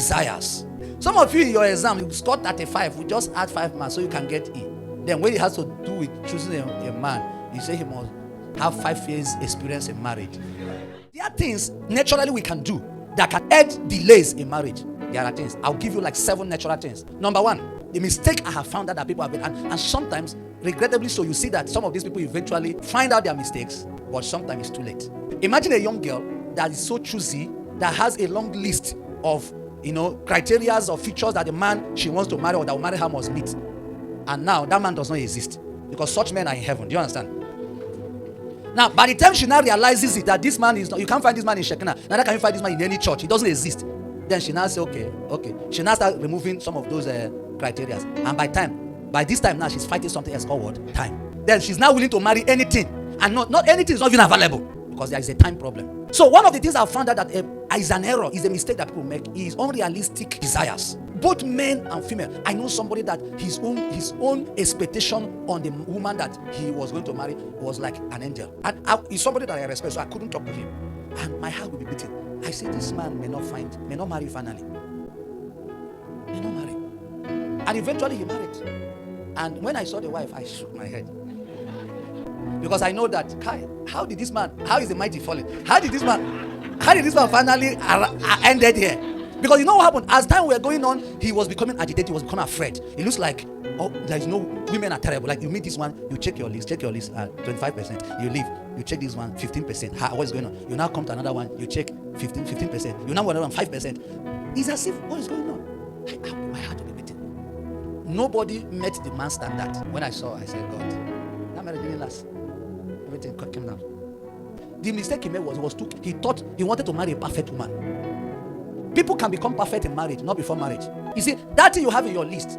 desires. Some of you in your exam, you scored 35, we just add 5 marks so you can get in. Then when it has to do with choosing a man, you say he must have 5 years experience in marriage. There are things naturally we can do that can add delays in marriage. There are things. I'll give you like 7 natural things. Number 1, the mistake I have found out that people have been, and sometimes, regrettably so, you see that some of these people eventually find out their mistakes, but sometimes it's too late. Imagine a young girl that is so choosy, that has a long list of criteria or features that the man she wants to marry or that will marry her must meet. And now that man does not exist because such men are in heaven. Do you understand? Now, by the time she now realizes it, that this man is not, you can't find this man in Shekinah, neither can you find this man in any church. He doesn't exist. Then she now say, okay. She now start removing some of those criteria. And by this time now, she's fighting something else called what? Time. Then she's now willing to marry anything. And not anything is not even available because there is a time problem. So one of the things I've found out that is an error, is a mistake that people make, is unrealistic desires. Both men and female. I know somebody that his own expectation on the woman that he was going to marry was like an angel. And he's somebody that I respect, so I couldn't talk to him. And my heart will be beating. I said, this man may not marry finally. May not marry. And eventually he married. And when I saw the wife, I shook my head. Because I know that, how is the mighty falling? How did this man finally ended here? Because you know what happened? As time were going on, he was becoming agitated, he was becoming afraid. It looks like, women are terrible. Like you meet this one, you check your list, 25%. You leave, you check this one, 15%. What's going on? You now come to another one, you check 15%. You now want another one, 5%. It's as if, what is going on? My heart will be beating. Nobody met the man's standard. When I saw, I said, God, that marriage didn't last. Everything came down. The mistake he made was he thought he wanted to marry a perfect woman. People can become perfect in marriage, not before marriage. You see, that thing you have in your list,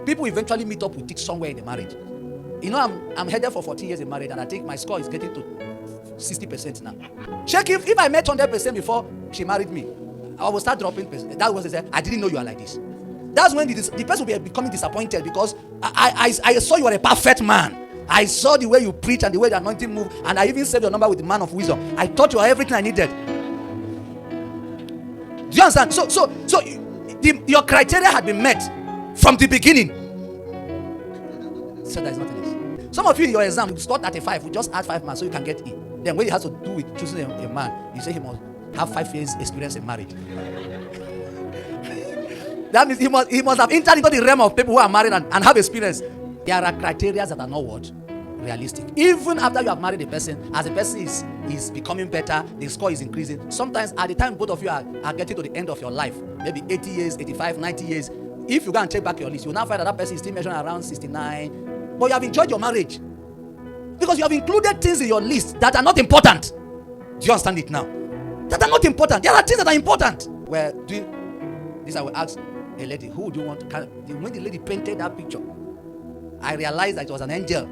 people eventually meet up with it somewhere in the marriage. I'm headed for 14 years in marriage, and I think my score is getting to 60% now. Check if I met 100% before she married me, I will start dropping percent. That was I didn't know you are like this. That's when the person will be becoming disappointed because I saw you were a perfect man. I saw the way you preach and the way the anointing moved, and I even saved your number with the man of wisdom. I thought you were everything I needed. Do you understand? So your criteria had been met from the beginning. So there's nothing else. Some of you in your exam, you scored 35, we just add 5 marks so you can get in. Then when it has to do with choosing a man, you say he must have 5 years experience in marriage. That means he must have entered into the realm of people who are married and have experience. There are criteria that are not what? Realistic. Even after you have married a person, as the person is becoming better, the score is increasing. Sometimes at the time both of you are getting to the end of your life, maybe 80 years, 85, 90 years, if you go and check back your list, you'll now find that person is still measuring around 69. But you have enjoyed your marriage because you have included things in your list that are not important. Do you understand it now? That are not important. There are things that are important. Well, this I will ask a lady, who do you want? When the lady painted that picture, I realized that it was an angel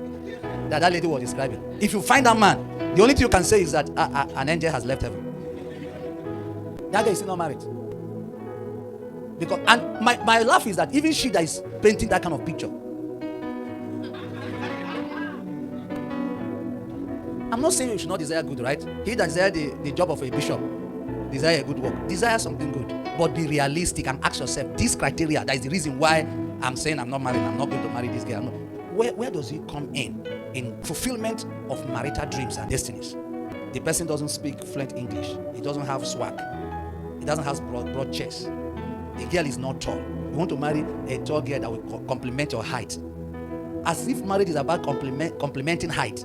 that lady was describing. If you find that man, the only thing you can say is that an angel has left heaven. That guy is still not married. Because, and my laugh is that even she that is painting that kind of picture, I'm not saying you should not desire good, right? He that desire the job of a bishop, desire a good work, desire something good, but be realistic and ask yourself, this criteria, that is the reason why I'm saying I'm not married, I'm not going to marry this girl. Where does he come in fulfillment of marital dreams and destinies? The person doesn't speak fluent English. He doesn't have swag. He doesn't have broad chest. The girl is not tall. You want to marry a tall girl that will complement your height. As if marriage is about complementing height.